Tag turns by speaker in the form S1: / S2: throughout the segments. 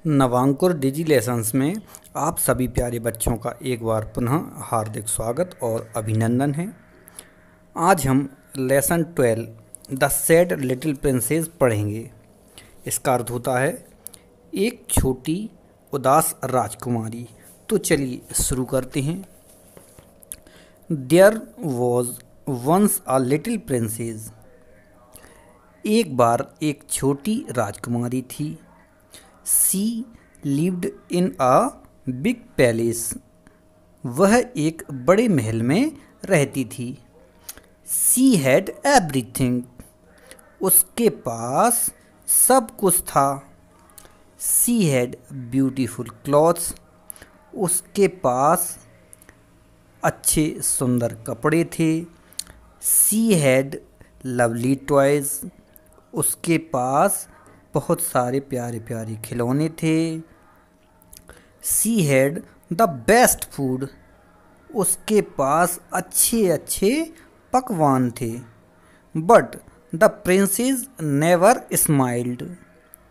S1: नवांकुर डिजी lessons में आप सभी प्यारे बच्चों का एक बार पुनः हार्दिक स्वागत और अभिनंदन है। आज हम lesson 12 the sad little princess पढ़ेंगे। इसका अर्थ होता है एक छोटी उदास राजकुमारी। तो चलिए शुरू करते हैं। There was once a little princess. एक बार एक छोटी राजकुमारी थी। She lived in a big palace. वह एक बड़े महल में रहती थी। She had everything. उसके पास सब कुछ था। She had beautiful clothes. उसके पास अच्छे सुंदर कपड़े थे। She had lovely toys. उसके पास बहुत सारे प्यारे प्यारे खिलौने थे। She had the best food. उसके पास अच्छे अच्छे पकवान थे। But the princess never smiled.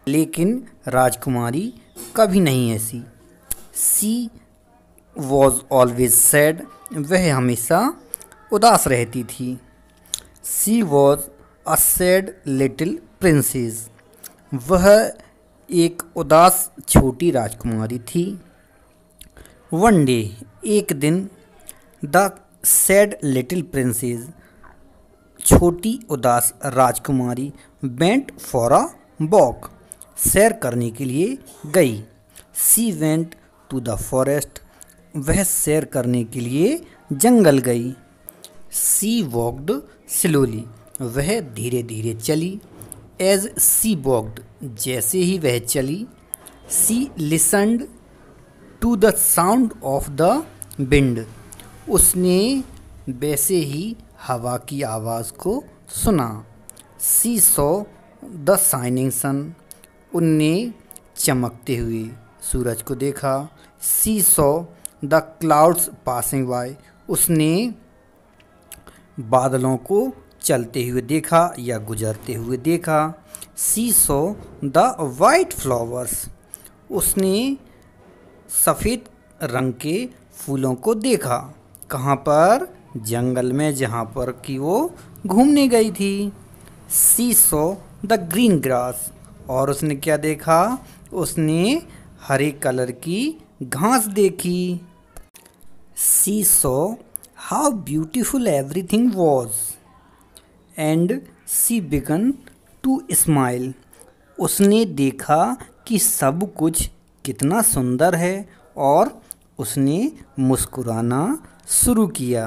S1: लेकिन राजकुमारी कभी नहीं हंसी। She was always sad. वह हमेशा उदास रहती थी। She was a sad little princess. वह एक उदास छोटी राजकुमारी थी। वन डे, एक दिन, द सैड लिटिल प्रिंसेस, छोटी उदास राजकुमारी, वेंट फॉर अ वॉक, सैर करने के लिए गई। She went to the forest. वह सैर करने के लिए जंगल गई। सी वॉकड स्लोली। वह धीरे धीरे चली। एज सी वॉकड, जैसे ही वह चली, she listened to the sound of the wind. उसने वैसे ही हवा की आवाज़ को सुना। She saw the shining sun. उनने चमकते हुए सूरज को देखा। She saw the clouds passing by. उसने बादलों को चलते हुए देखा या गुजरते हुए देखा। She saw the white flowers. उसने सफ़ेद रंग के फूलों को देखा। कहाँ पर? जंगल में, जहाँ पर कि वो घूमने गई थी। सी सॉ द ग्रीन ग्रास। और उसने क्या देखा? उसने हरे कलर की घास देखी। She saw how beautiful everything was and she began to smile. उसने देखा कि सब कुछ कितना सुंदर है और उसने मुस्कुराना शुरू किया।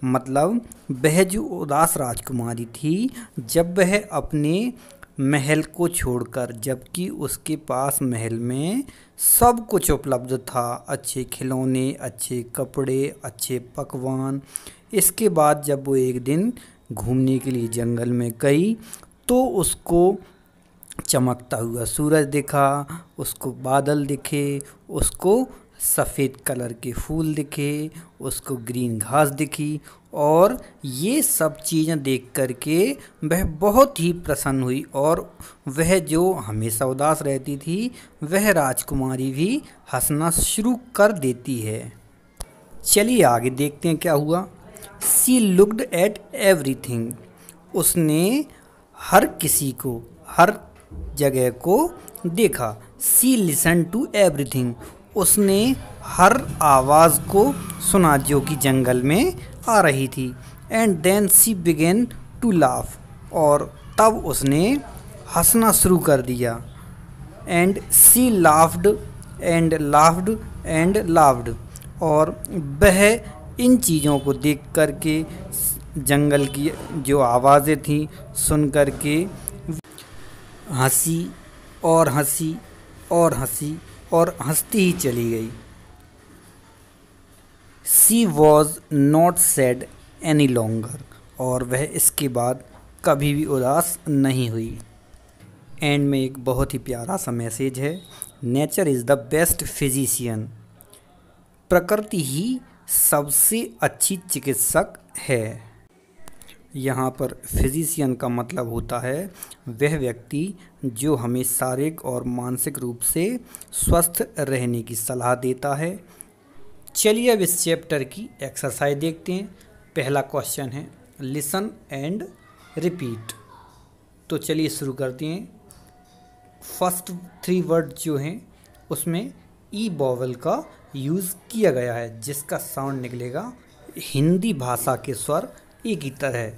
S1: मतलब वह जो उदास राजकुमारी थी, जब वह अपने महल को छोड़कर, जबकि उसके पास महल में सब कुछ उपलब्ध था, अच्छे खिलौने, अच्छे कपड़े, अच्छे पकवान, इसके बाद जब वो एक दिन घूमने के लिए जंगल में गई तो उसको चमकता हुआ सूरज दिखा, उसको बादल दिखे, उसको सफ़ेद कलर के फूल दिखे, उसको ग्रीन घास दिखी। और ये सब चीज़ें देख कर के वह बहुत ही प्रसन्न हुई। और वह जो हमेशा उदास रहती थी, वह राजकुमारी भी हंसना शुरू कर देती है। चलिए आगे देखते हैं क्या हुआ। सी लुक्ड एट एवरीथिंग। उसने हर किसी को, हर जगह को देखा। सी लिसन टू एवरीथिंग। उसने हर आवाज़ को सुना जो कि जंगल में आ रही थी। And then she began to laugh. और तब उसने हंसना शुरू कर दिया। And she laughed and laughed and laughed. और वह इन चीज़ों को देख कर के, जंगल की जो आवाज़ें थीं सुन कर के, हंसी और हंसी और हंसी और हंसती ही चली गई। She was not sad any longer. और वह इसके बाद कभी भी उदास नहीं हुई। एंड में एक बहुत ही प्यारा सा मैसेज है। Nature is the best physician. प्रकृति ही सबसे अच्छी चिकित्सक है। यहाँ पर फिजिशियन का मतलब होता है वह व्यक्ति जो हमें शारीरिक और मानसिक रूप से स्वस्थ रहने की सलाह देता है। चलिए अब इस चैप्टर की एक्सरसाइज देखते हैं। पहला क्वेश्चन है लिसन एंड रिपीट। तो चलिए शुरू करते हैं। फर्स्ट 3 वर्ड जो हैं उसमें ई वोवेल का यूज़ किया गया है, जिसका साउंड निकलेगा हिंदी भाषा के स्वर एक ही तरह।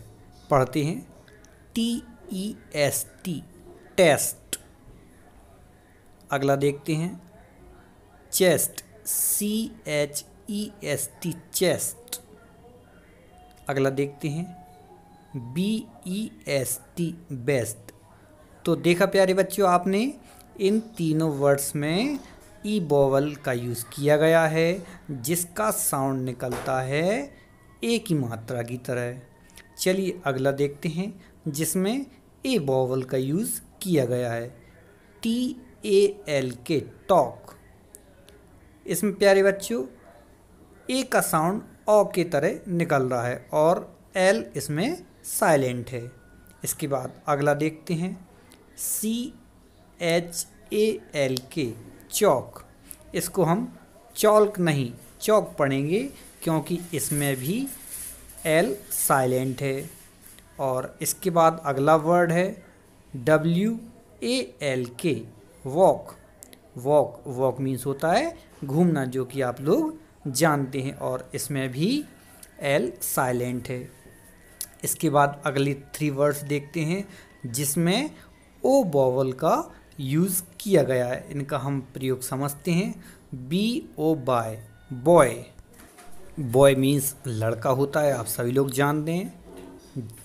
S1: पढ़ते हैं TEST टेस्ट। अगला देखते हैं चेस्ट CHEST चेस्ट। अगला देखते हैं BEST बेस्ट। तो देखा प्यारे बच्चों, आपने इन तीनों वर्ड्स में ई वोवेल का यूज़ किया गया है, जिसका साउंड निकलता है एक ही मात्रा की तरह। चलिए अगला देखते हैं जिसमें ए वोवेल का यूज़ किया गया है TALK टॉक। इसमें प्यारे बच्चों ए का साउंड ओ के तरह निकल रहा है और एल इसमें साइलेंट है। इसके बाद अगला देखते हैं CHALK चौक। इसको हम चौल्क नहीं चौक पढ़ेंगे, क्योंकि इसमें भी एल साइलेंट है। और इसके बाद अगला वर्ड है WALK walk. Walk walk means होता है घूमना, जो कि आप लोग जानते हैं, और इसमें भी एल साइलेंट है। इसके बाद अगली 3 वर्ड्स देखते हैं जिसमें ओ वोवेल का यूज़ किया गया है। इनका हम प्रयोग समझते हैं। BO by boy. Boy means लड़का होता है, आप सभी लोग जानते हैं।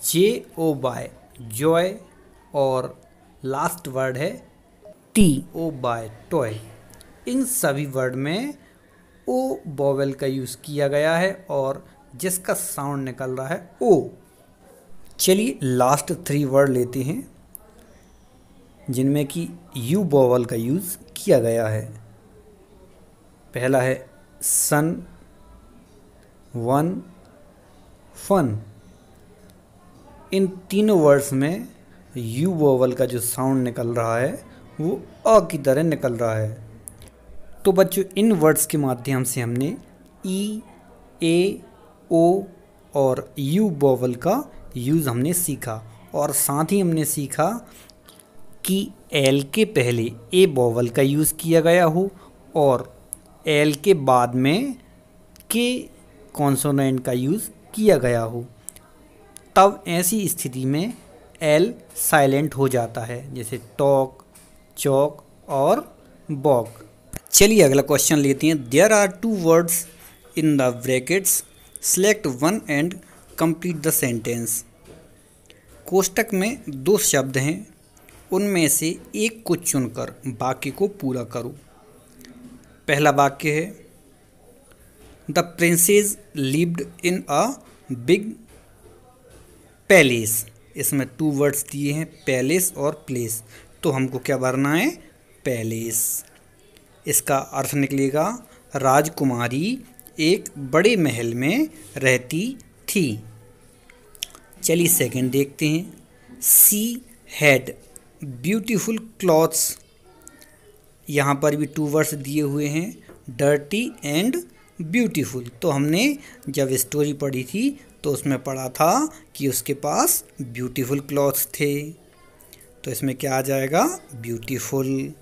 S1: JO by joy. और लास्ट वर्ड है TO बाय टॉय। इन सभी वर्ड में ओ वोवेल का यूज़ किया गया है और जिसका साउंड निकल रहा है ओ। चलिए लास्ट 3 वर्ड लेते हैं जिनमें कि यू वोवेल का यूज़ किया गया है। पहला है सन, वन, फन। इन तीनों वर्ड्स में यू वोवेल का जो साउंड निकल रहा है वो अ की तरह निकल रहा है। तो बच्चों इन वर्ड्स के माध्यम से हमने ई, ए, ओ और यू वोवेल का यूज़ हमने सीखा, और साथ ही हमने सीखा कि एल के पहले ए वोवेल का यूज़ किया गया हो और एल के बाद में के कॉन्सोनेंट का यूज़ किया गया हो। तब ऐसी स्थिति में एल साइलेंट हो जाता है, जैसे टॉक, चौक और वॉक। चलिए अगला क्वेश्चन लेते हैं। There are 2 words in the brackets, select one and complete the sentence. कोष्टक में 2 शब्द हैं, उनमें से एक को चुनकर वाक्य को पूरा करो। पहला वाक्य है the princess lived in a big palace. इसमें 2 वर्ड्स दिए हैं, पैलेस और प्लेस। तो हमको क्या भरना है? पैलेस। इसका अर्थ निकलेगा राजकुमारी एक बड़े महल में रहती थी। चलिए सेकंड देखते हैं। सी हैड ब्यूटीफुल क्लॉथ्स। यहाँ पर भी 2 वर्ड्स दिए हुए हैं, डर्टी एंड ब्यूटीफुल। तो हमने जब स्टोरी पढ़ी थी तो उसमें पढ़ा था कि उसके पास ब्यूटीफुल क्लॉथ्स थे, तो इसमें क्या आ जाएगा? ब्यूटीफुल।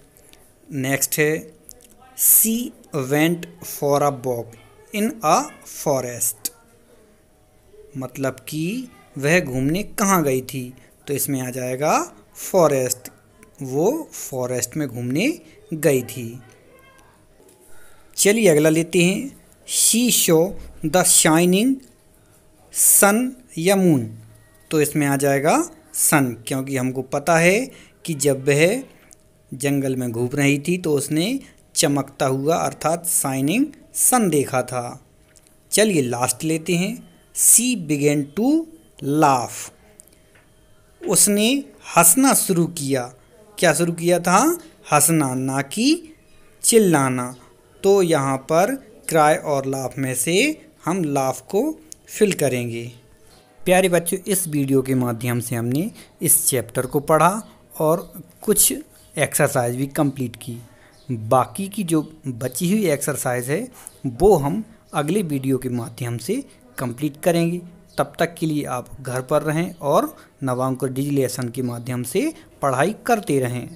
S1: नेक्स्ट है she went for a walk in a forest. मतलब कि वह घूमने कहाँ गई थी, तो इसमें आ जाएगा फॉरेस्ट। वो फॉरेस्ट में घूमने गई थी। चलिए अगला लेते हैं। शी शो द शाइनिंग सन या मून। तो इसमें आ जाएगा सन, क्योंकि हमको पता है कि जब वह जंगल में घूम रही थी तो उसने चमकता हुआ अर्थात शाइनिंग सन देखा था। चलिए लास्ट लेते हैं। सी बिगेन टू लाफ। उसने हंसना शुरू किया। क्या शुरू किया था? हंसना, ना कि चिल्लाना। तो यहाँ पर क्राई और लाफ में से हम लाफ को फिल करेंगे। प्यारे बच्चों, इस वीडियो के माध्यम से हमने इस चैप्टर को पढ़ा और कुछ एक्सरसाइज भी कंप्लीट की। बाकी की जो बची हुई एक्सरसाइज है वो हम अगले वीडियो के माध्यम से कंप्लीट करेंगे। तब तक के लिए आप घर पर रहें और नवांकुर डिजिटल लेसन के माध्यम से पढ़ाई करते रहें।